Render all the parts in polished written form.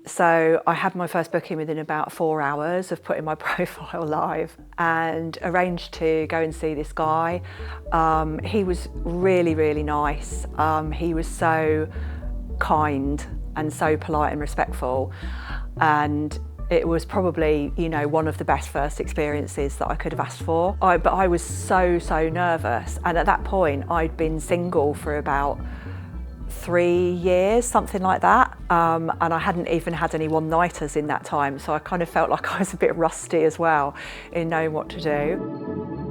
So I had my first booking within about 4 hours of putting my profile live and arranged to go and see this guy. He was really, really nice. He was so kind and so polite and respectful, and it was probably, one of the best first experiences that I could have asked for. But I was so nervous, and at that point I'd been single for about 3 years, something like that, and I hadn't even had any one-nighters in that time, so I kind of felt like I was a bit rusty as well in knowing what to do.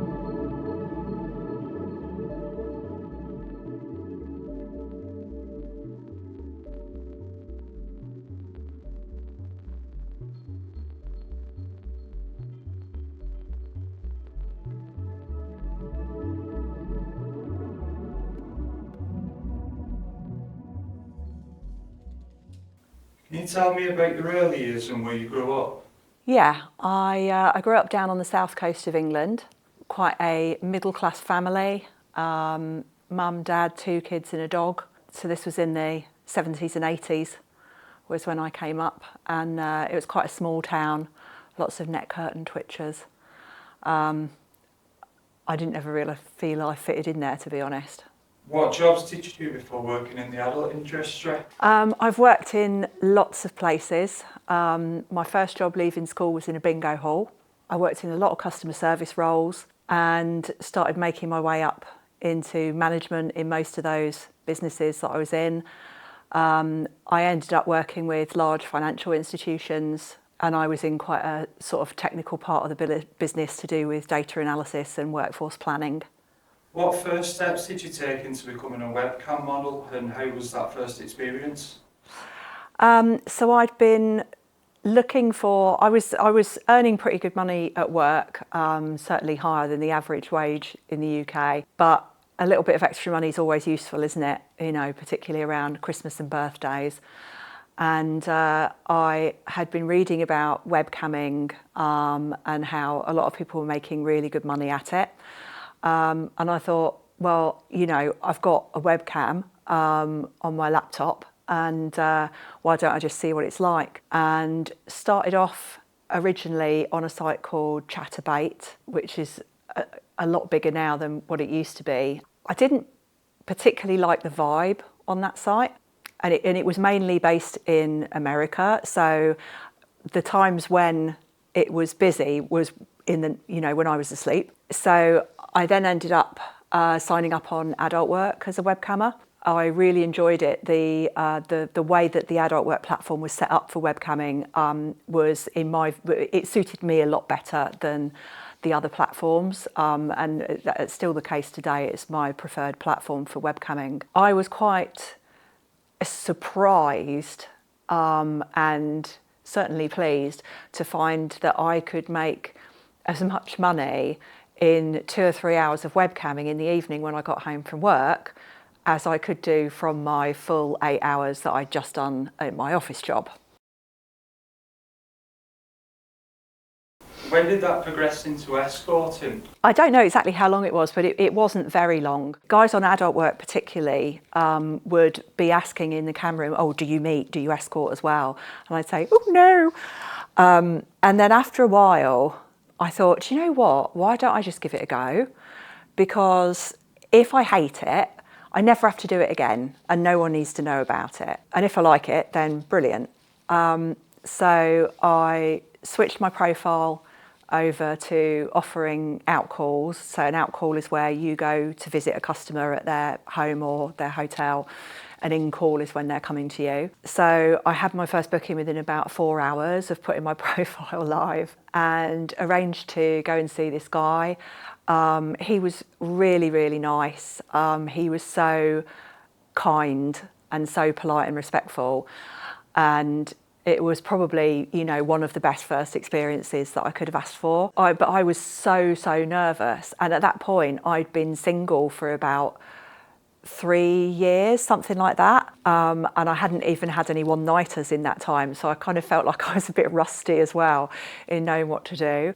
Can you tell me about your early years and where you grew up? Yeah, I grew up down on the south coast of England, quite a middle-class family, mum, dad, 2 kids and a dog. So this was in the 70s and 80s was when I came up, and it was quite a small town, lots of net curtain twitchers. I didn't ever really feel I fitted in there, to be honest. What jobs did you do before working in the adult industry? I've worked in lots of places. My first job leaving school was in a bingo hall. I worked in a lot of customer service roles and started making my way up into management in most of those businesses that I was in. I ended up working with large financial institutions, and I was in quite a sort of technical part of the business to do with data analysis and workforce planning. What first steps did you take into becoming a webcam model, and how was that first experience? So I'd been looking for, I was earning pretty good money at work, certainly higher than the average wage in the UK, but a little bit of extra money is always useful, isn't it? Particularly around Christmas and birthdays. And I had been reading about webcamming and how a lot of people were making really good money at it. And I thought, well, I've got a webcam on my laptop, and why don't I just see what it's like? And started off originally on a site called Chatterbait, which is a lot bigger now than what it used to be. I didn't particularly like the vibe on that site, and it was mainly based in America. So the times when it was busy was when I was asleep. So I then ended up signing up on Adult Work as a webcammer. I really enjoyed it. The way that the Adult Work platform was set up for webcamming it suited me a lot better than the other platforms, and that's still the case today. It's my preferred platform for webcamming. I was quite surprised and certainly pleased to find that I could make as much money in 2 or 3 hours of webcamming in the evening when I got home from work as I could do from my full 8 hours that I'd just done at my office job. When did that progress into escorting? I don't know exactly how long it was, but it wasn't very long. Guys on Adult Work particularly would be asking in the camera room, oh, do you escort as well? And I'd say, oh, no. And then after a while, I thought, do you know what? Why don't I just give it a go? Because if I hate it, I never have to do it again, and no one needs to know about it. And if I like it, then brilliant. So I switched my profile over to offering outcalls. So an outcall is where you go to visit a customer at their home or their hotel. An in-call is when they're coming to you. So I had my first booking within about 4 hours of putting my profile live and arranged to go and see this guy. He was really, really nice. He was so kind and so polite and respectful. And it was probably, one of the best first experiences that I could have asked for. But I was so nervous. And at that point, I'd been single for about 3 years, something like that. And I hadn't even had any one-nighters in that time. So I kind of felt like I was a bit rusty as well in knowing what to do.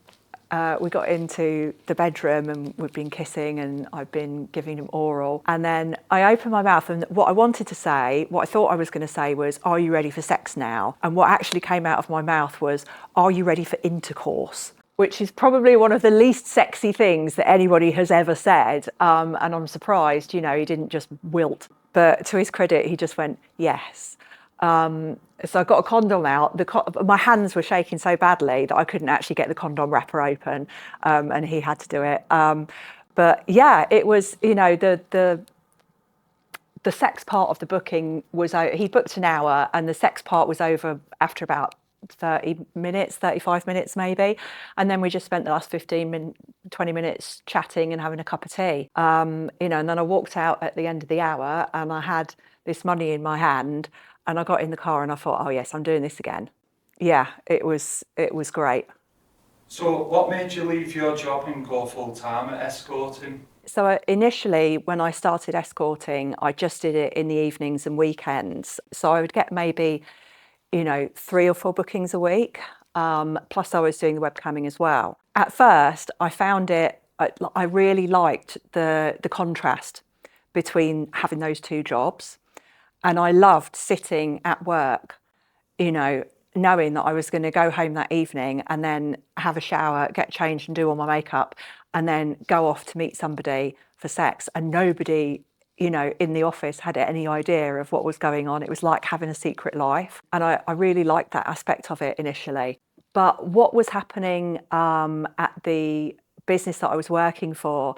we got into the bedroom and we'd been kissing and I'd been giving him oral. And then I opened my mouth and what I wanted to say, what I thought I was going to say was, "Are you ready for sex now?" And what actually came out of my mouth was, "Are you ready for intercourse?" Which is probably one of the least sexy things that anybody has ever said. And I'm surprised, he didn't just wilt. But to his credit, he just went, "Yes." So I got a condom out. My hands were shaking so badly that I couldn't actually get the condom wrapper open, and he had to do it. But yeah, it was, the sex part of the booking was, he booked an hour and the sex part was over after about 30 minutes, 35 minutes maybe. And then we just spent the last 20 minutes chatting and having a cup of tea. And then I walked out at the end of the hour and I had this money in my hand and I got in the car and I thought, oh yes, I'm doing this again. Yeah, it was great. So what made you leave your job and go full time at escorting? So initially, when I started escorting, I just did it in the evenings and weekends. So I would get maybe, 3 or 4 bookings a week. Plus I was doing the webcamming as well. At first, I found I really liked the contrast between having those 2 jobs. And I loved sitting at work, knowing that I was going to go home that evening and then have a shower, get changed and do all my makeup and then go off to meet somebody for sex. And nobody, in the office had any idea of what was going on. It was like having a secret life. And I really liked that aspect of it initially. But what was happening at the business that I was working for,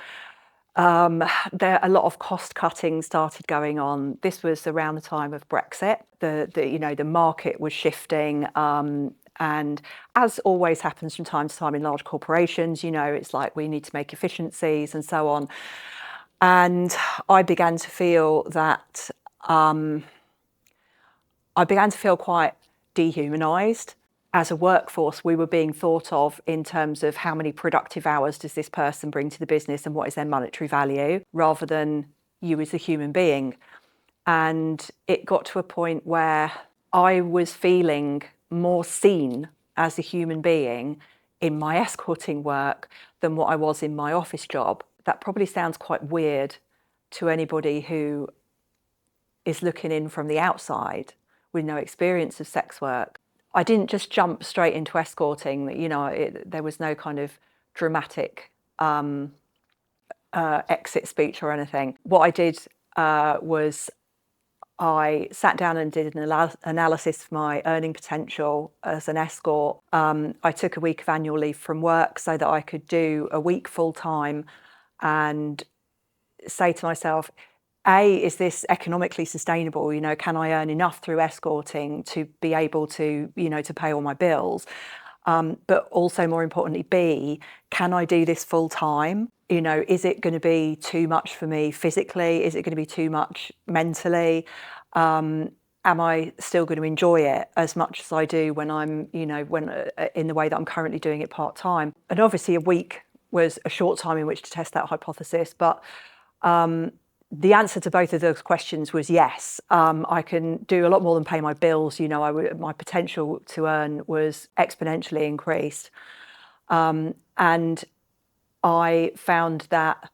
a lot of cost cutting started going on. This was around the time of Brexit. The market was shifting, and as always happens from time to time in large corporations, it's like we need to make efficiencies and so on. And I began to feel that quite dehumanised. As a workforce, we were being thought of in terms of how many productive hours does this person bring to the business and what is their monetary value, rather than you as a human being. And it got to a point where I was feeling more seen as a human being in my escorting work than what I was in my office job. That probably sounds quite weird to anybody who is looking in from the outside with no experience of sex work. I didn't just jump straight into escorting. There was no kind of dramatic exit speech or anything. What I did was I sat down and did an analysis of my earning potential as an escort. I took a week of annual leave from work so that I could do a week full time and say to myself, is this economically sustainable? Can I earn enough through escorting to be able to, to pay all my bills? But also more importantly, B, can I do this full time? Is it going to be too much for me physically? Is it going to be too much mentally? Am I still going to enjoy it as much as I do when I'm, when in the way that I'm currently doing it part time? And obviously a week was a short time in which to test that hypothesis, but the answer to both of those questions was yes. I can do a lot more than pay my bills. My potential to earn was exponentially increased. And I found that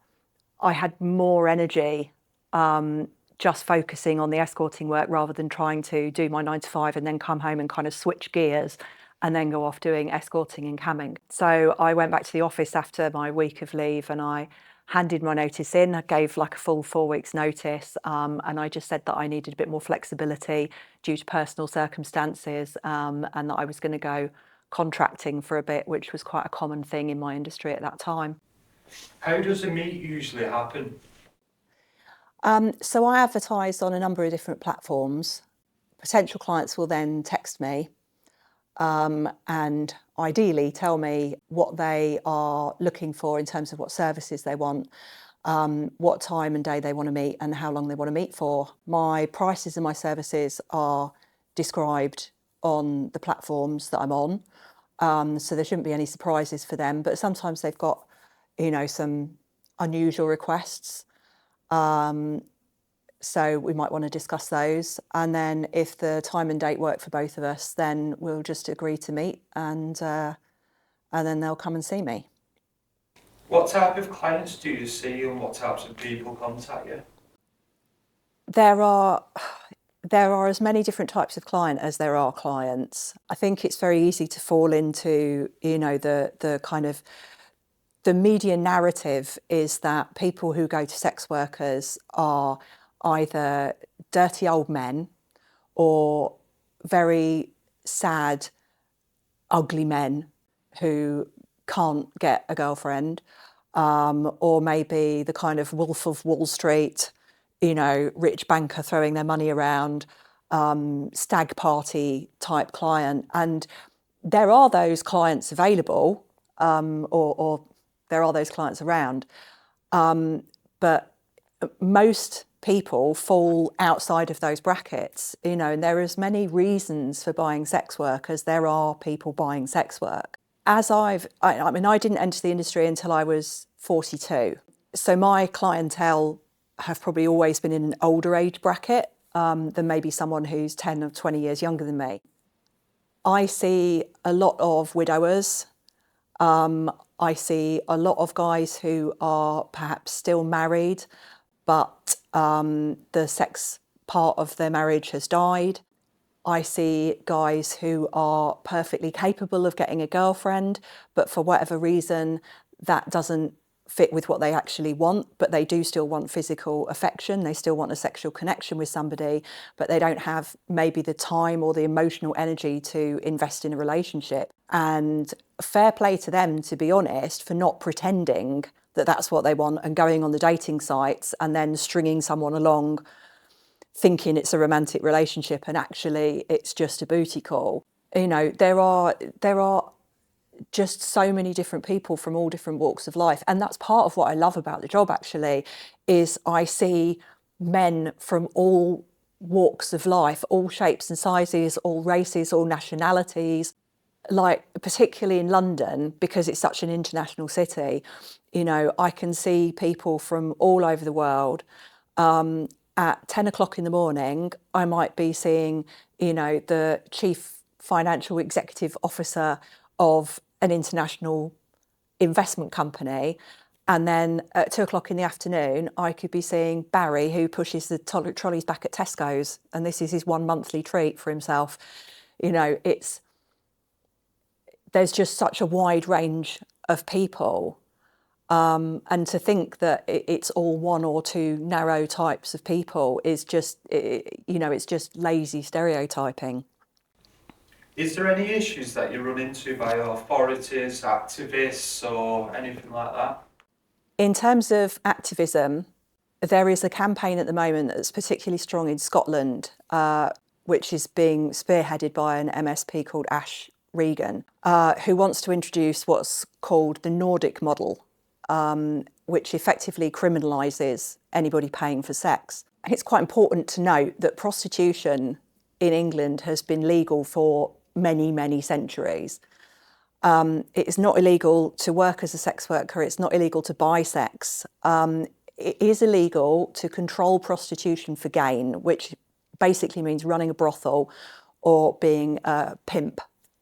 I had more energy just focusing on the escorting work rather than trying to do my 9 to 5 and then come home and kind of switch gears and then go off doing escorting and camming. So I went back to the office after my week of leave and I handed my notice in. I gave like a full 4 weeks notice, and I just said that I needed a bit more flexibility due to personal circumstances, and that I was going to go contracting for a bit, which was quite a common thing in my industry at that time. How does a meet usually happen? So I advertised on a number of different platforms. Potential clients will then text me and ideally tell me what they are looking for in terms of what services they want, what time and day they want to meet and how long they want to meet for. My prices and my services are described on the platforms that I'm on, so there shouldn't be any surprises for them, but sometimes they've got, some unusual requests. So we might want to discuss those. And then if the time and date work for both of us, then we'll just agree to meet and and then they'll come and see me. What type of clients do you see and what types of people contact you? There are as many different types of client as there are clients. I think it's very easy to fall into, the kind of the media narrative is that people who go to sex workers are either dirty old men or very sad, ugly men who can't get a girlfriend, or maybe the kind of Wolf of Wall Street, rich banker throwing their money around, stag party type client. And there are those clients available, or there are those clients around. But most people fall outside of those brackets, and there are as many reasons for buying sex work as there are people buying sex work. I didn't enter the industry until I was 42. So my clientele have probably always been in an older age bracket than maybe someone who's 10 or 20 years younger than me. I see a lot of widowers. I see a lot of guys who are perhaps still married, but the sex part of their marriage has died. I see guys who are perfectly capable of getting a girlfriend, but for whatever reason, that doesn't fit with what they actually want, but they do still want physical affection. They still want a sexual connection with somebody, but they don't have maybe the time or the emotional energy to invest in a relationship. And fair play to them, to be honest, for not pretending that that's what they want and going on the dating sites and then stringing someone along thinking it's a romantic relationship and actually it's just a booty call. There are just so many different people from all different walks of life. And that's part of what I love about the job, actually, is I see men from all walks of life, all shapes and sizes, all races, all nationalities. Like, particularly in London, because it's such an international city, I can see people from all over the world. At 10 o'clock in the morning, I might be seeing, the chief financial executive officer of an international investment company. And then at 2 o'clock in the afternoon, I could be seeing Barry, who pushes the trolleys back at Tesco's. And this is his one monthly treat for himself. There's just such a wide range of people. And to think that it's all one or two narrow types of people is just, it's just lazy stereotyping. Is there any issues that you run into by authorities, activists, or anything like that? In terms of activism, there is a campaign at the moment that's particularly strong in Scotland, which is being spearheaded by an MSP called Ash Regan, who wants to introduce what's called the Nordic model, which effectively criminalises anybody paying for sex. And it's quite important to note that prostitution in England has been legal for many, many centuries. It is not illegal to work as a sex worker. It's not illegal to buy sex. It is illegal to control prostitution for gain, which basically means running a brothel or being a pimp,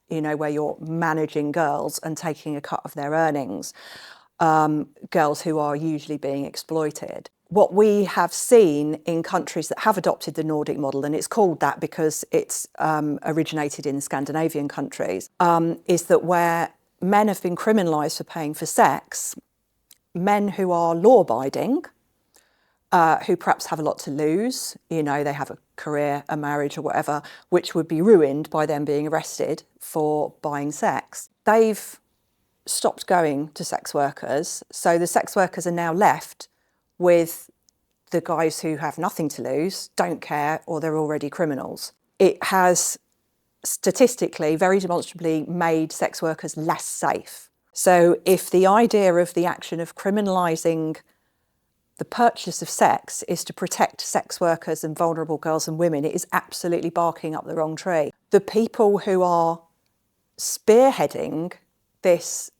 where you're managing girls and taking a cut of their earnings. Girls who are usually being exploited. What we have seen in countries that have adopted the Nordic model, and it's called that because it's originated in the Scandinavian countries, is that where men have been criminalised for paying for sex, men who are law-abiding, who perhaps have a lot to lose, they have a career, a marriage or whatever, which would be ruined by them being arrested for buying sex. They've stopped going to sex workers. So the sex workers are now left with the guys who have nothing to lose, don't care, or they're already criminals. It has statistically, very demonstrably, made sex workers less safe. So if the idea of the action of criminalising the purchase of sex is to protect sex workers and vulnerable girls and women, it is absolutely barking up the wrong tree. The people who are spearheading this,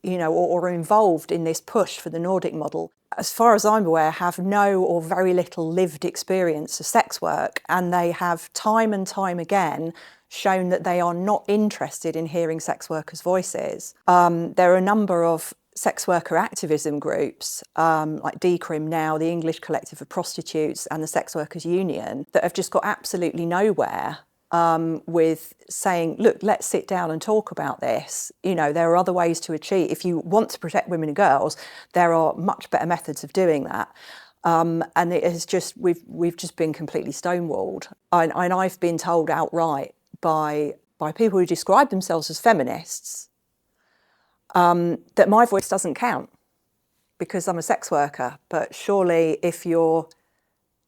or involved in this push for the Nordic model, as far as I'm aware, have no or very little lived experience of sex work, and they have time and time again shown that they are not interested in hearing sex workers' voices. There are a number of sex worker activism groups like DCRIM now, the English Collective of Prostitutes, and the Sex Workers Union that have just got absolutely nowhere with saying, look, let's sit down and talk about this. You know, there are other ways to achieve. If you want to protect women and girls, there are much better methods of doing that. And it has just, we've just been completely stonewalled. And I've been told outright by people who describe themselves as feminists that my voice doesn't count because I'm a sex worker. But surely if you're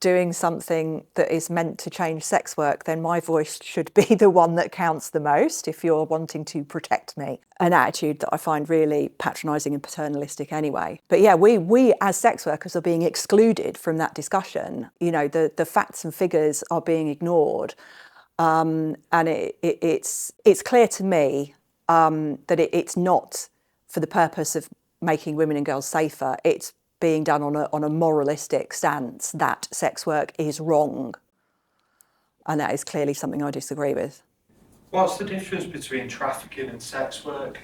doing something that is meant to change sex work, then my voice should be the one that counts the most if you're wanting to protect me. An attitude that I find really patronising and paternalistic anyway. But yeah, we as sex workers are being excluded from that discussion. You know, the facts and figures are being ignored. And it's clear to me that it's not for the purpose of making women and girls safer. It's being done on a moralistic stance that sex work is wrong. And that is clearly something I disagree with. What's the difference between trafficking and sex work?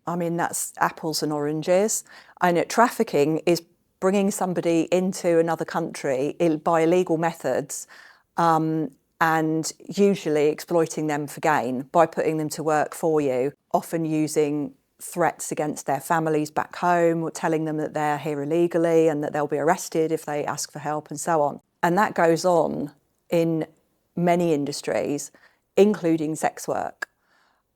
I mean, that's apples and oranges. I know trafficking is bringing somebody into another country by illegal methods and usually exploiting them for gain by putting them to work for you, often using threats against their families back home, or telling them that they're here illegally and that they'll be arrested if they ask for help and so on. And that goes on in many industries, including sex work.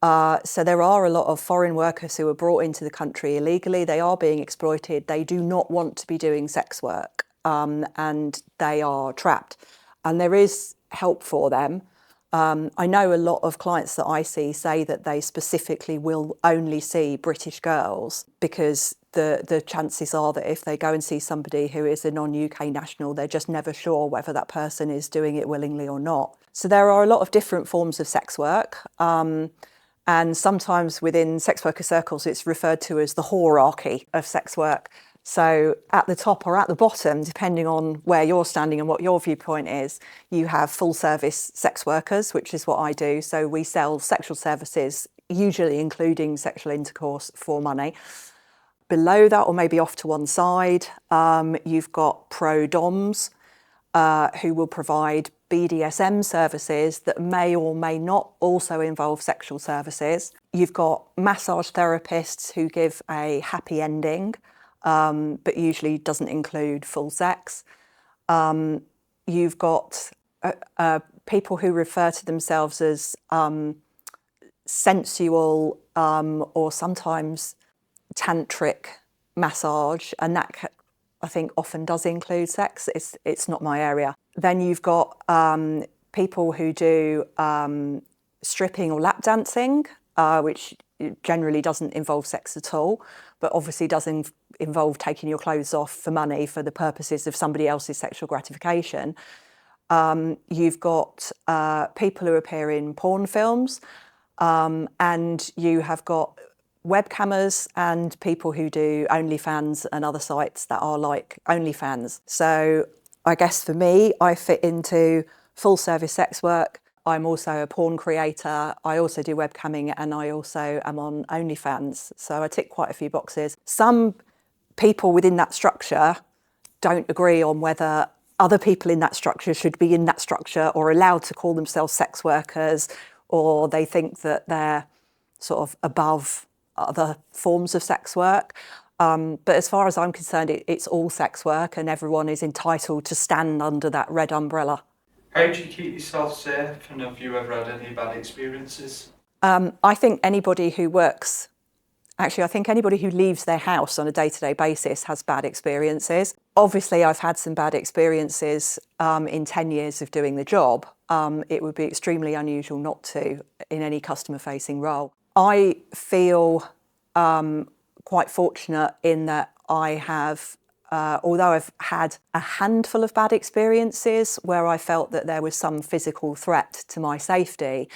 So there are a lot of foreign workers who are brought into the country illegally. They are being exploited. They do not want to be doing sex work and they are trapped. And there is help for them. I know a lot of clients that I see say that they specifically will only see British girls because the chances are that if they go and see somebody who is a non-UK national, they're just never sure whether that person is doing it willingly or not. So there are a lot of different forms of sex work. And sometimes within sex worker circles, it's referred to as the hierarchy of sex work. So at the top or at the bottom, depending on where you're standing and what your viewpoint is, you have full service sex workers, which is what I do. So we sell sexual services, usually including sexual intercourse for money. Below that, or maybe off to one side, you've got pro-doms who will provide BDSM services that may or may not also involve sexual services. You've got massage therapists who give a happy ending, but usually doesn't include full sex. You've got people who refer to themselves as sensual or sometimes tantric massage, and that I think often does include sex. It's not my area. Then you've got people who do stripping or lap dancing, which generally doesn't involve sex at all, but obviously does involve taking your clothes off for money for the purposes of somebody else's sexual gratification. You've got people who appear in porn films, and you have got webcammers and people who do OnlyFans and other sites that are like OnlyFans. So I guess for me, I fit into full service sex work. I'm also a porn creator. I also do webcamming and I also am on OnlyFans. So I tick quite a few boxes. Some people within that structure don't agree on whether other people in that structure should be in that structure or allowed to call themselves sex workers, or they think that they're sort of above other forms of sex work. But as far as I'm concerned, it's all sex work and everyone is entitled to stand under that red umbrella. How do you keep yourself safe, and have you ever had any bad experiences? I think anybody who leaves their house on a day-to-day basis has bad experiences. Obviously, I've had some bad experiences in 10 years of doing the job. It would be extremely unusual not to in any customer-facing role. I feel quite fortunate in that I have, although I've had a handful of bad experiences where I felt that there was some physical threat to my safety,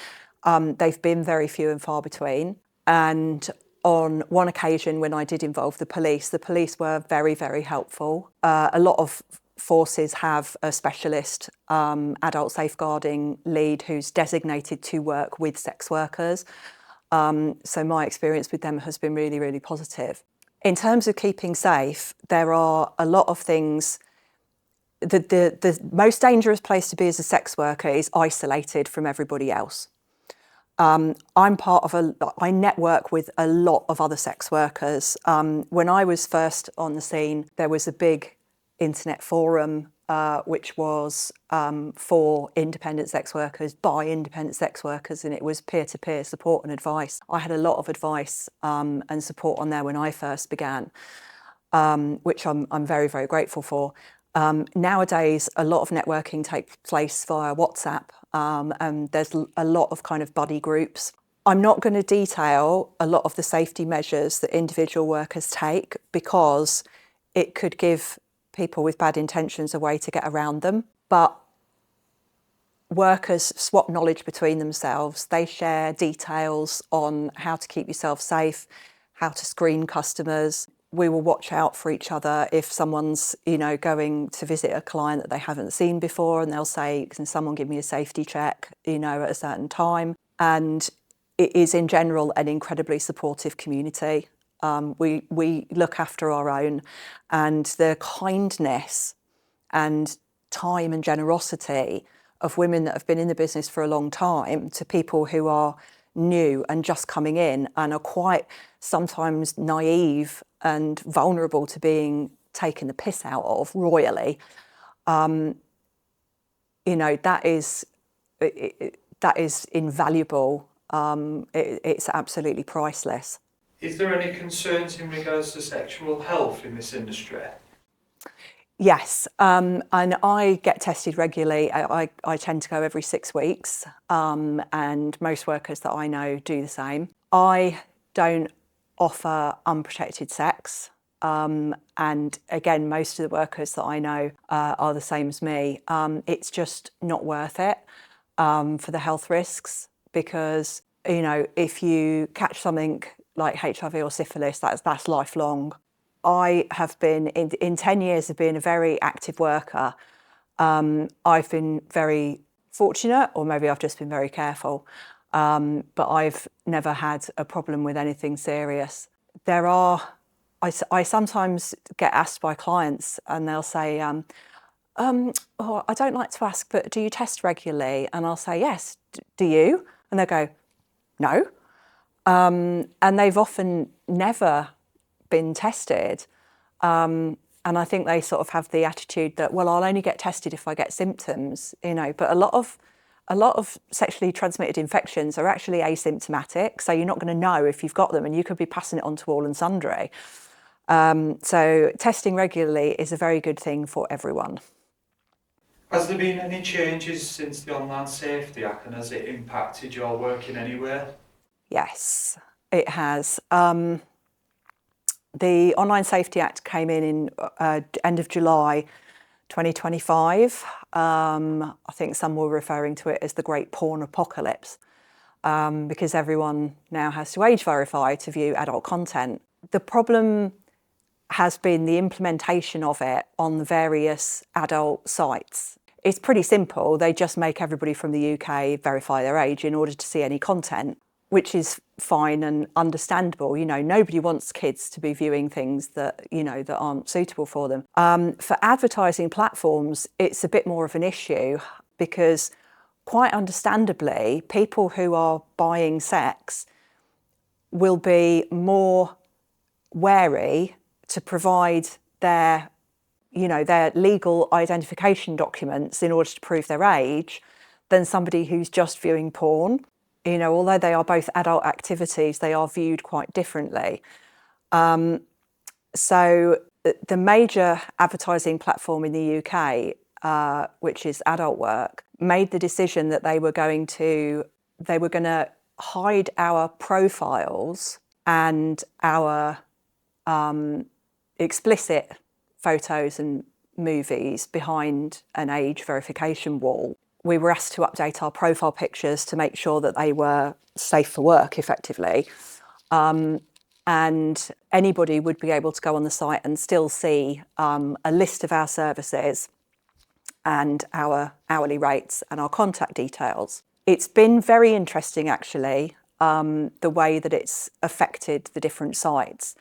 they've been very few and far between. And on one occasion when I did involve the police were very, very helpful. A lot of forces have a specialist adult safeguarding lead who's designated to work with sex workers. So my experience with them has been really, really positive. In terms of keeping safe, there are a lot of things. The most dangerous place to be as a sex worker is isolated from everybody else. I network with a lot of other sex workers. When I was first on the scene, there was a big internet forum which was for independent sex workers by independent sex workers, and it was peer-to-peer support and advice. I had a lot of advice and support on there when I first began, which I'm very, very grateful for. Nowadays, a lot of networking takes place via WhatsApp, and there's a lot of kind of buddy groups. I'm not going to detail a lot of the safety measures that individual workers take because it could give people with bad intentions a way to get around them. But workers swap knowledge between themselves. They share details on how to keep yourself safe, how to screen customers. We will watch out for each other if someone's, going to visit a client that they haven't seen before, and they'll say, "Can someone give me a safety check, at a certain time?" And it is in general an incredibly supportive community. We look after our own, and the kindness and time and generosity of women that have been in the business for a long time to people who are new and just coming in and are quite sometimes naive and vulnerable to being taken the piss out of royally. That is invaluable. It's absolutely priceless. Is there any concerns in regards to sexual health in this industry? Yes, and I get tested regularly. I tend to go every 6 weeks, and most workers that I know do the same. I don't offer unprotected sex, and again, most of the workers that I know are the same as me. It's just not worth it for the health risks because, if you catch something like HIV or syphilis, that's lifelong. I have been, in 10 years of being a very active worker, I've been very fortunate, or maybe I've just been very careful, but I've never had a problem with anything serious. I sometimes get asked by clients and they'll say, I don't like to ask, but do you test regularly? And I'll say, yes, do you? And they'll go, no. And they've often never been tested. And I think they sort of have the attitude that, well, I'll only get tested if I get symptoms, but a lot of sexually transmitted infections are actually asymptomatic. So you're not going to know if you've got them and you could be passing it on to all and sundry. So testing regularly is a very good thing for everyone. Has there been any changes since the Online Safety Act, and has it impacted your work in any way? Yes, it has. The Online Safety Act came in end of July 2025. I think some were referring to it as the Great Porn Apocalypse because everyone now has to age verify to view adult content. The problem has been the implementation of it on the various adult sites. It's pretty simple. They just make everybody from the UK verify their age in order to see any content, which is fine and understandable. Nobody wants kids to be viewing things that, that aren't suitable for them. For advertising platforms, it's a bit more of an issue because quite understandably, people who are buying sex will be more wary to provide their legal identification documents in order to prove their age than somebody who's just viewing porn. Although they are both adult activities, they are viewed quite differently. So the major advertising platform in the UK, which is Adult Work, made the decision that they were going to hide our profiles and our explicit photos and movies behind an age verification wall. We were asked to update our profile pictures to make sure that they were safe for work, effectively. and anybody would be able to go on the site and still see a list of our services and our hourly rates and our contact details. It's been very interesting, actually, the way that it's affected the different sites.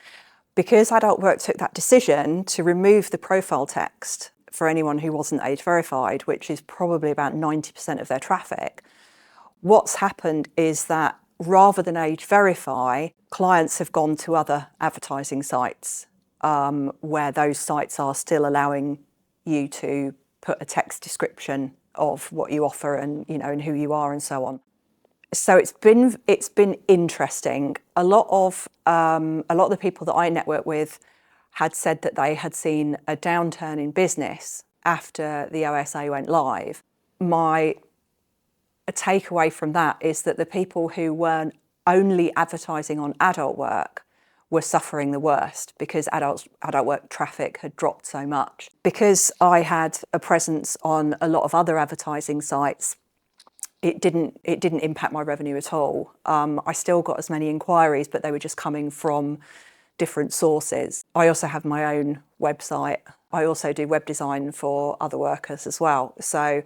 Because Adult Work took that decision to remove the profile text for anyone who wasn't age verified, which is probably about 90% of their traffic, what's happened is that rather than age verify, clients have gone to other advertising sites where those sites are still allowing you to put a text description of what you offer and, you know, and who you are and so on. So it's been interesting. A lot of the people that I network with had said that they had seen a downturn in business after the OSA went live. My takeaway from that is that the people who weren't only advertising on Adult Work were suffering the worst because adult work traffic had dropped so much. Because I had a presence on a lot of other advertising sites, it didn't impact my revenue at all. I still got as many inquiries, but they were just coming from different sources. I also have my own website. I also do web design for other workers as well. So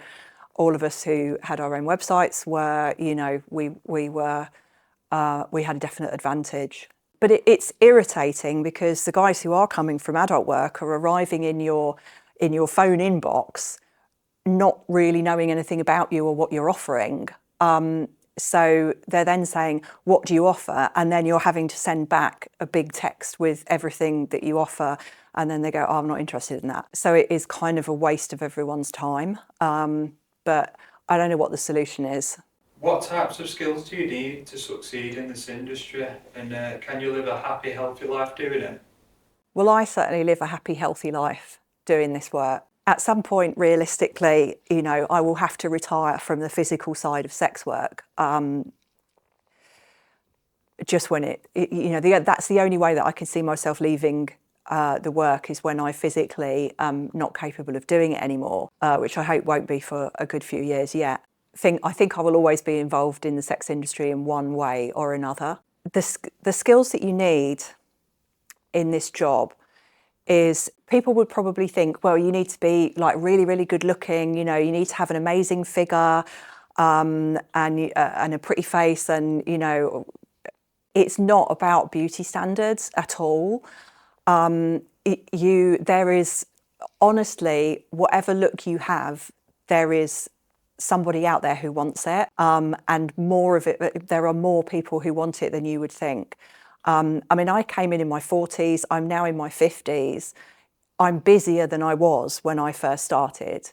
all of us who had our own websites were, you know, we had a definite advantage. But it's irritating because the guys who are coming from Adult Work are arriving in your phone inbox not really knowing anything about you or what you're offering. So they're then saying, what do you offer? And then you're having to send back a big text with everything that you offer. And then they go, oh, I'm not interested in that. So it is kind of a waste of everyone's time. But I don't know what the solution is. What types of skills do you need to succeed in this industry? And can you live a happy, healthy life doing it? Well, I certainly live a happy, healthy life doing this work. At some point, realistically, you know, I will have to retire from the physical side of sex work. Just when that's the only way that I can see myself leaving the work is when I physically am not capable of doing it anymore, which I hope won't be for a good few years yet. I think I will always be involved in the sex industry in one way or another. The skills that you need in this job is people would probably think, well, you need to be like really, really good looking, you know, you need to have an amazing figure and a pretty face, and, you know, it's not about beauty standards at all. There is, honestly, whatever look you have, there is somebody out there who wants it, and more of it. There are more people who want it than you would think. I mean, I came in my 40s. I'm now in my 50s. I'm busier than I was when I first started.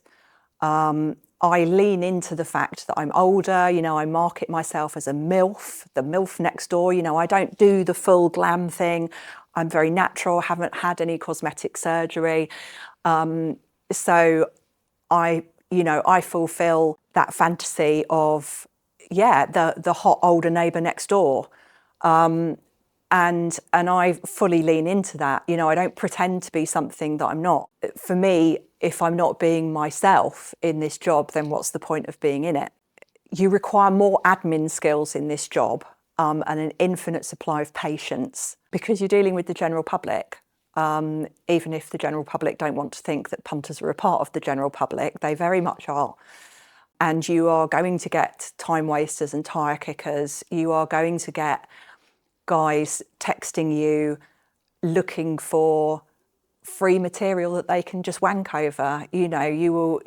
I lean into the fact that I'm older. You know, I market myself as a MILF, the MILF next door. You know, I don't do the full glam thing. I'm very natural. Haven't had any cosmetic surgery. So I fulfill that fantasy of, the hot older neighbour next door. And I fully lean into that. You know, I don't pretend to be something that I'm not. For me, if I'm not being myself in this job, then what's the point of being in it? You require more admin skills in this job and an infinite supply of patience because you're dealing with the general public. Even if the general public don't want to think that punters are a part of the general public, they very much are. And you are going to get time wasters and tyre kickers. You are going to get guys texting you looking for free material that they can just wank over. You know, you will,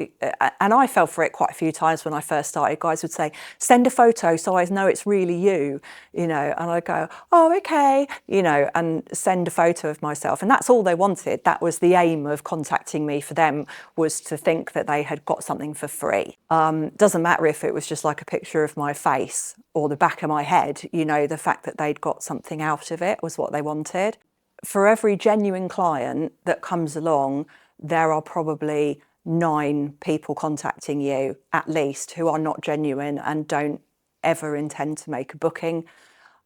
and I fell for it quite a few times when I first started. Guys would say, send a photo so I know it's really you, you know, and I'd go, oh, okay, you know, and send a photo of myself. And that's all they wanted. That was the aim of contacting me for them, was to think that they had got something for free. Doesn't matter if it was just like a picture of my face or the back of my head, you know, the fact that they'd got something out of it was what they wanted. For every genuine client that comes along, there are probably 9 people contacting you at least who are not genuine and don't ever intend to make a booking.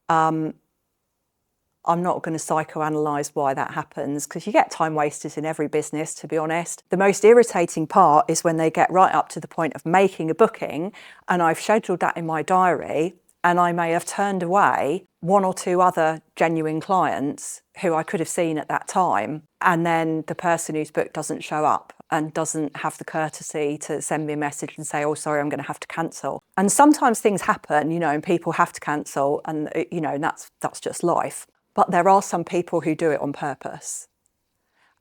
I'm not going to psychoanalyse why that happens, because you get time wasters in every business, to be honest. The most irritating part is when they get right up to the point of making a booking and I've scheduled that in my diary and I may have turned away one or two other genuine clients who I could have seen at that time, and then the person who's booked doesn't show up and doesn't have the courtesy to send me a message and say, oh, sorry, I'm going to have to cancel. And sometimes things happen, and people have to cancel, and and that's just life. But there are some people who do it on purpose,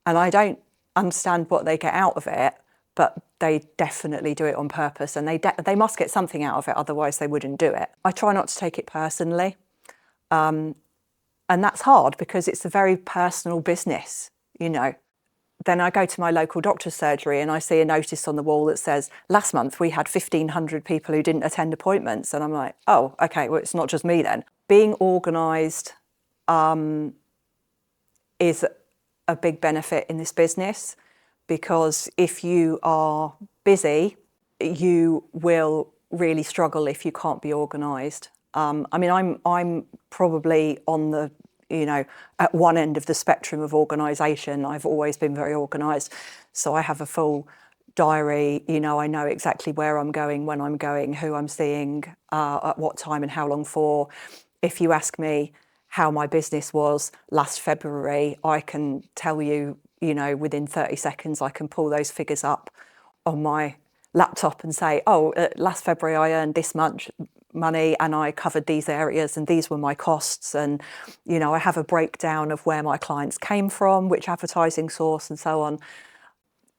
and I don't understand what they get out of it, but they definitely do it on purpose, and they must get something out of it, otherwise they wouldn't do it. I try not to take it personally, and that's hard because it's a very personal business, Then I go to my local doctor's surgery and I see a notice on the wall that says, last month we had 1,500 people who didn't attend appointments. And I'm like, oh, okay, well, it's not just me then. Being organised is a big benefit in this business, because if you are busy, you will really struggle if you can't be organised. I'm probably on the at one end of the spectrum of organisation. I've always been very organised. So I have a full diary, I know exactly where I'm going, when I'm going, who I'm seeing, at what time and how long for. If you ask me how my business was last February, I can tell you, within 30 seconds, I can pull those figures up on my laptop and say, oh, last February I earned this much money and I covered these areas and these were my costs, and I have a breakdown of where my clients came from, which advertising source, and so on.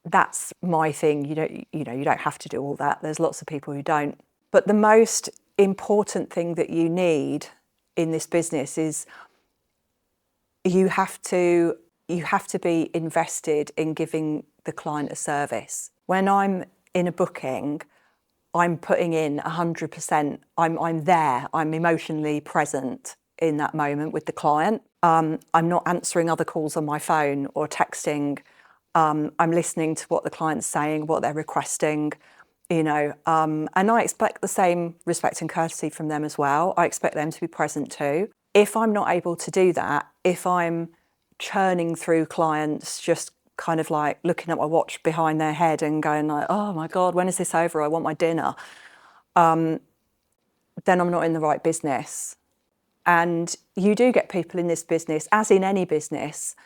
That's my thing. You don't have to do all that. There's lots of people who don't. But the most important thing that you need in this business is you have to be invested in giving the client a service. When I'm in a booking, I'm putting in 100%. I'm there. I'm emotionally present in that moment with the client. I'm not answering other calls on my phone or texting. I'm listening to what the client's saying, what they're requesting, and I expect the same respect and courtesy from them as well. I expect them to be present too. If I'm not able to do that, if I'm churning through clients, just kind of like looking at my watch behind their head and going like, oh my God, when is this over? I want my dinner. Then I'm not in the right business. And you do get people in this business, as in any business,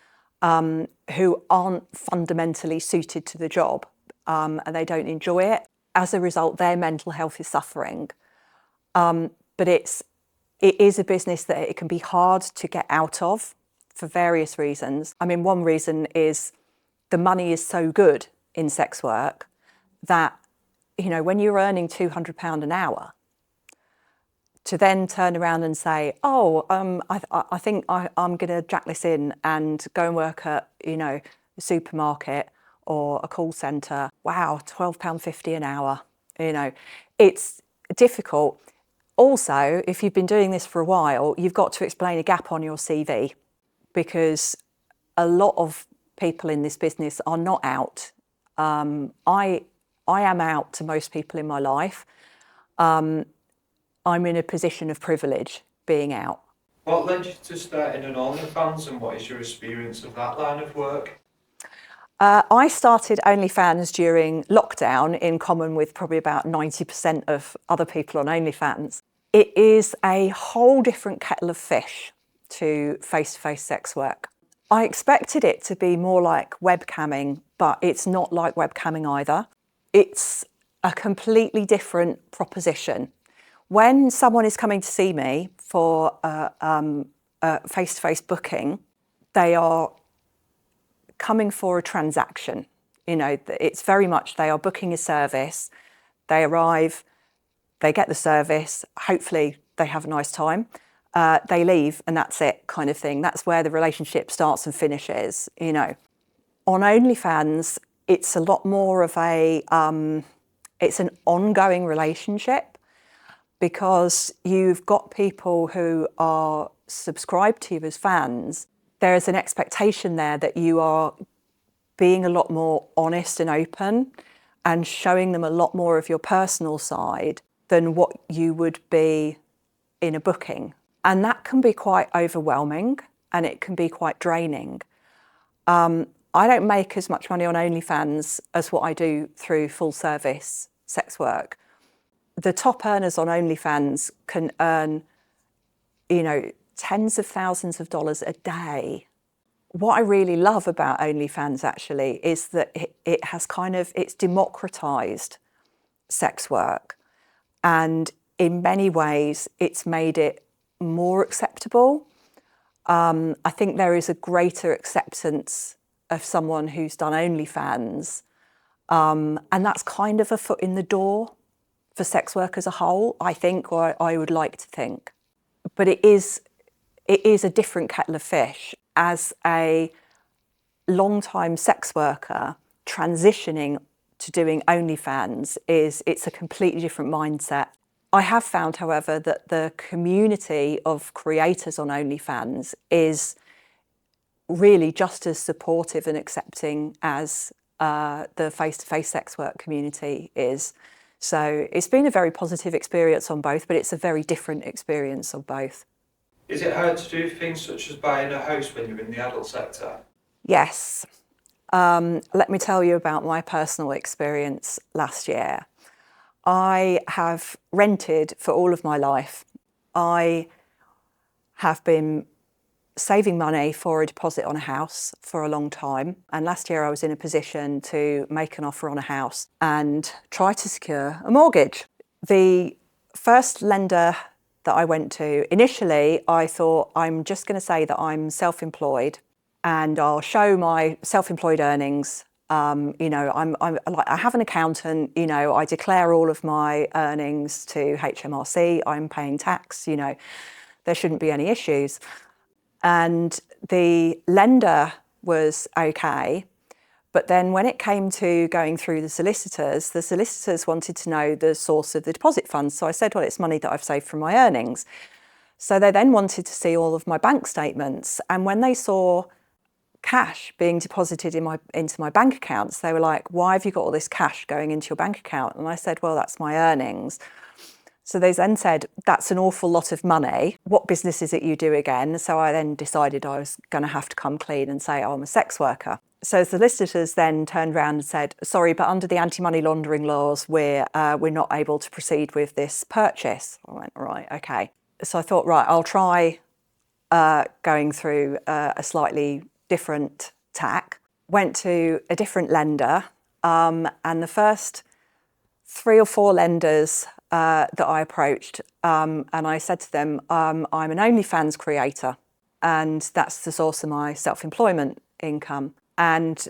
who aren't fundamentally suited to the job, and they don't enjoy it. As a result, their mental health is suffering. But it is a business that it can be hard to get out of for various reasons. One reason is the money is so good in sex work that, when you're earning £200 an hour, to then turn around and say, oh, I think I'm going to jack this in and go and work at, a supermarket or a call centre. Wow, £12.50 an hour. It's difficult. Also, if you've been doing this for a while, you've got to explain a gap on your CV, because a lot of people in this business are not out. I am out to most people in my life. I'm in a position of privilege being out. What led you to starting an OnlyFans, and what is your experience of that line of work? I started OnlyFans during lockdown, in common with probably about 90% of other people on OnlyFans. It is a whole different kettle of fish to face-to-face sex work. I expected it to be more like webcamming, but it's not like webcamming either. It's a completely different proposition. When someone is coming to see me for a face-to-face booking, they are coming for a transaction. It's very much they are booking a service. They arrive, they get the service, hopefully they have a nice time. They leave and that's it, kind of thing. That's where the relationship starts and finishes, On OnlyFans, it's a lot more of it's an ongoing relationship, because you've got people who are subscribed to you as fans. There is an expectation there that you are being a lot more honest and open and showing them a lot more of your personal side than what you would be in a booking. And that can be quite overwhelming and it can be quite draining. I don't make as much money on OnlyFans as what I do through full service sex work. the top earners on OnlyFans can earn, tens of thousands of dollars a day. What I really love about OnlyFans actually is that it's democratized sex work. And in many ways, it's made it more acceptable. I think there is a greater acceptance of someone who's done OnlyFans. And that's kind of a foot in the door for sex work as a whole, I think, or I would like to think. But it is a different kettle of fish. As a long-time sex worker transitioning to doing OnlyFans, it's a completely different mindset. I have found, however, that the community of creators on OnlyFans is really just as supportive and accepting as the face-to-face sex work community is. So it's been a very positive experience on both, but it's a very different experience on both. Is it hard to do things such as buying a house when you're in the adult sector? Yes. Let me tell you about my personal experience last year. I have rented for all of my life. I have been saving money for a deposit on a house for a long time. And last year I was in a position to make an offer on a house and try to secure a mortgage. The first lender that I went to, initially I thought, I'm just going to say that I'm self-employed and I'll show my self-employed earnings. I'm like, I have an accountant, I declare all of my earnings to HMRC, I'm paying tax, there shouldn't be any issues. And the lender was okay. But then when it came to going through the solicitors wanted to know the source of the deposit funds. So I said, well, it's money that I've saved from my earnings. So they then wanted to see all of my bank statements. And when they saw cash being deposited into my bank accounts, they were like, why have you got all this cash going into your bank account? And I said, well, that's my earnings. So they then said, that's an awful lot of money. What business is it you do again? So I then decided I was going to have to come clean and say, oh, I'm a sex worker. So the solicitors then turned around and said, sorry, but under the anti-money laundering laws, we're not able to proceed with this purchase. I went, right, okay. So I thought, right, I'll try going through a slightly different tack. Went to a different lender, and the first 3 or 4 lenders that I approached, and I said to them, I'm an OnlyFans creator, and that's the source of my self-employment income. And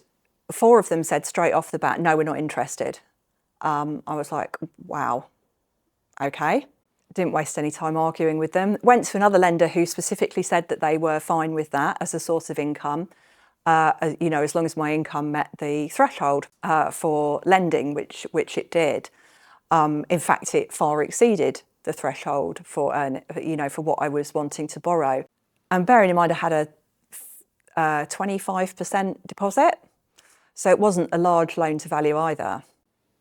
4 of them said straight off the bat, no, we're not interested. I was like, wow, okay. Didn't waste any time arguing with them. Went to another lender who specifically said that they were fine with that as a source of income, as long as my income met the threshold for lending, which it did. In fact, it far exceeded the threshold for what I was wanting to borrow. And bearing in mind, I had a 25% deposit, so it wasn't a large loan to value either.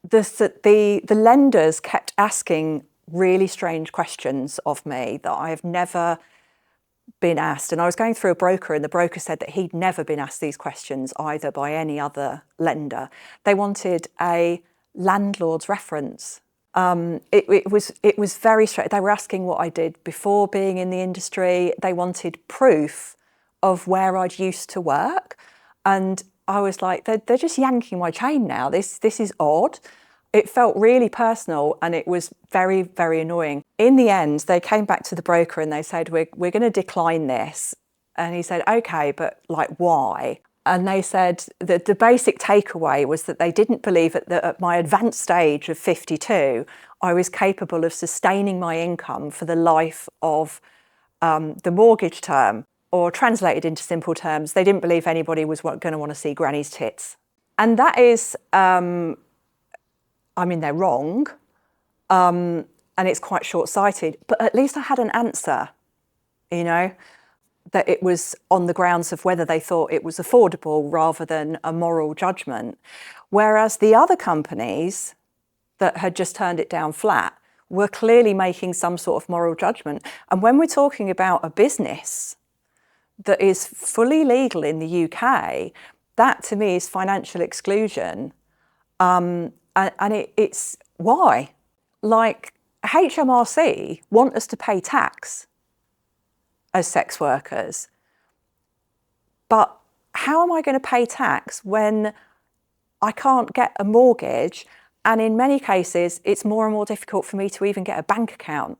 The lenders kept asking really strange questions of me that I have never been asked. And I was going through a broker, and the broker said that he'd never been asked these questions either by any other lender. They wanted a landlord's reference. It was very straight. They were asking what I did before being in the industry. They wanted proof of where I'd used to work. And I was like, they're just yanking my chain now. This is odd. It felt really personal, and it was very, very annoying. In the end, they came back to the broker and they said, we're going to decline this. And he said, okay, but like, why? And they said that the basic takeaway was that they didn't believe at my advanced age of 52, I was capable of sustaining my income for the life of the mortgage term. Or translated into simple terms, they didn't believe anybody was going to want to see granny's tits. And that is... they're wrong, and it's quite short-sighted, but at least I had an answer, that it was on the grounds of whether they thought it was affordable rather than a moral judgment. Whereas the other companies that had just turned it down flat were clearly making some sort of moral judgment. And when we're talking about a business that is fully legal in the UK, that to me is financial exclusion. And it's why? Like, HMRC want us to pay tax as sex workers, but how am I going to pay tax when I can't get a mortgage, and in many cases it's more and more difficult for me to even get a bank account?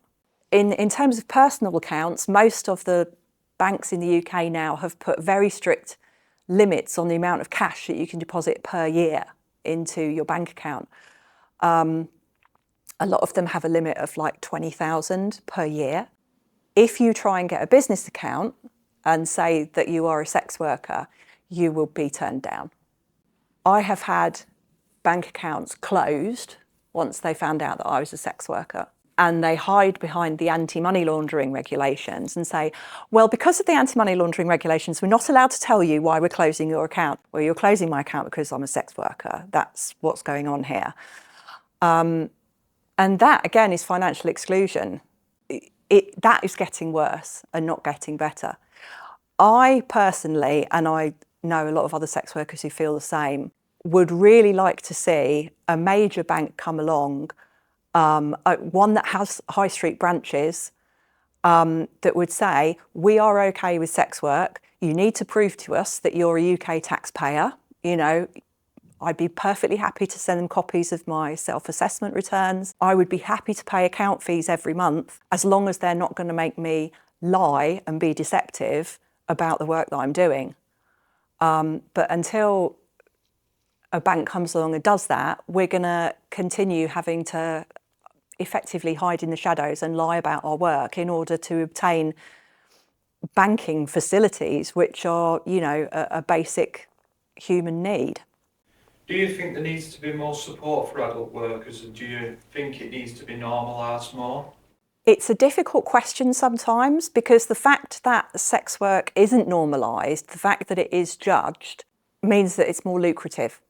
In terms of personal accounts, most of the banks in the UK now have put very strict limits on the amount of cash that you can deposit per year into your bank account. A lot of them have a limit of like 20,000 per year. If you try and get a business account and say that you are a sex worker, you will be turned down. I have had bank accounts closed once they found out that I was a sex worker, and they hide behind the anti-money laundering regulations and say, well, because of the anti-money laundering regulations, we're not allowed to tell you why we're closing your account. Well, you're closing my account because I'm a sex worker. That's what's going on here. And that, again, is financial exclusion. That is getting worse and not getting better. I personally, and I know a lot of other sex workers who feel the same, would really like to see a major bank come along, one that has high street branches, that would say, we are okay with sex work. You need to prove to us that you're a UK taxpayer. You know, I'd be perfectly happy to send them copies of my self-assessment returns. I would be happy to pay account fees every month, as long as they're not going to make me lie and be deceptive about the work that I'm doing. But until a bank comes along and does that, we're going to continue having to effectively hide in the shadows and lie about our work in order to obtain banking facilities, which are, you know, a basic human need. Do you think there needs to be more support for adult workers, and do you think it needs to be normalised more? It's a difficult question sometimes, because the fact that sex work isn't normalised, the fact that it is judged, means that it's more lucrative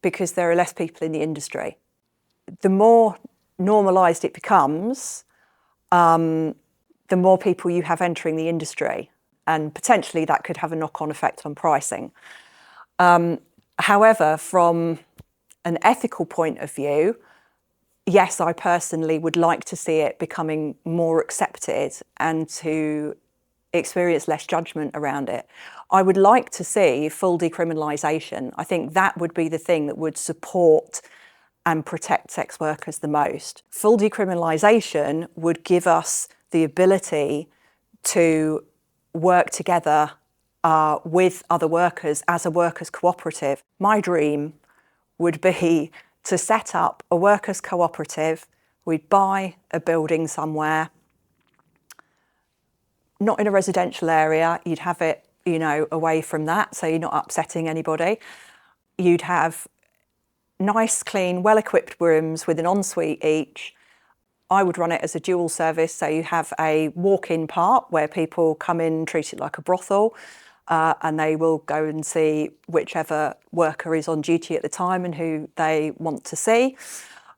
because there are less people in the industry. The more normalised it becomes, the more people you have entering the industry, and potentially that could have a knock-on effect on pricing. However, from an ethical point of view, yes, I personally would like to see it becoming more accepted and to experience less judgment around it. I would like to see full decriminalisation. I think that would be the thing that would support and protect sex workers the most. Full decriminalisation would give us the ability to work together with other workers as a workers' cooperative. My dream would be to set up a workers' cooperative. We'd buy a building somewhere, not in a residential area. You'd have it, you know, away from that, so you're not upsetting anybody. You'd have nice, clean, well-equipped rooms with an ensuite each. I would run it as a dual service, so you have a walk-in part where people come in and treat it like a brothel, and they will go and see whichever worker is on duty at the time and who they want to see.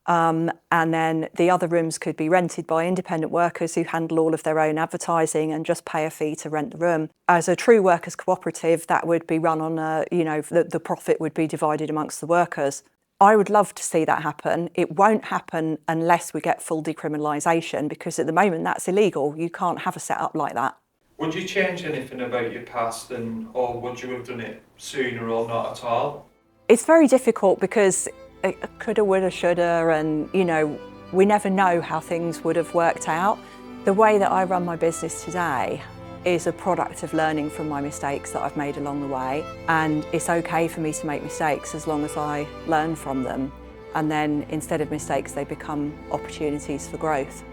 And then the other rooms could be rented by independent workers who handle all of their own advertising and just pay a fee to rent the room. As a true workers' cooperative, that would be run on a, you know, the profit would be divided amongst the workers. I would love to see that happen. It won't happen unless we get full decriminalisation, because at the moment that's illegal. You can't have a setup like that. Would you change anything about your past, or would you have done it sooner or not at all? It's very difficult because it coulda, woulda, shoulda, and, you know, we never know how things would have worked out. The way that I run my business today is a product of learning from my mistakes that I've made along the way, and it's okay for me to make mistakes as long as I learn from them, and then instead of mistakes they become opportunities for growth.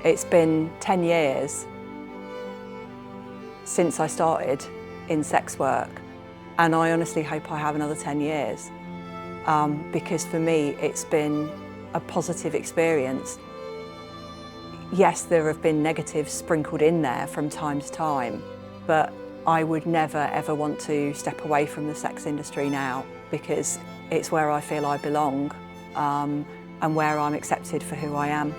It's been 10 years since I started in sex work, and I honestly hope I have another 10 years, because for me it's been a positive experience. Yes, there have been negatives sprinkled in there from time to time, but I would never ever want to step away from the sex industry now, because it's where I feel I belong, and where I'm accepted for who I am.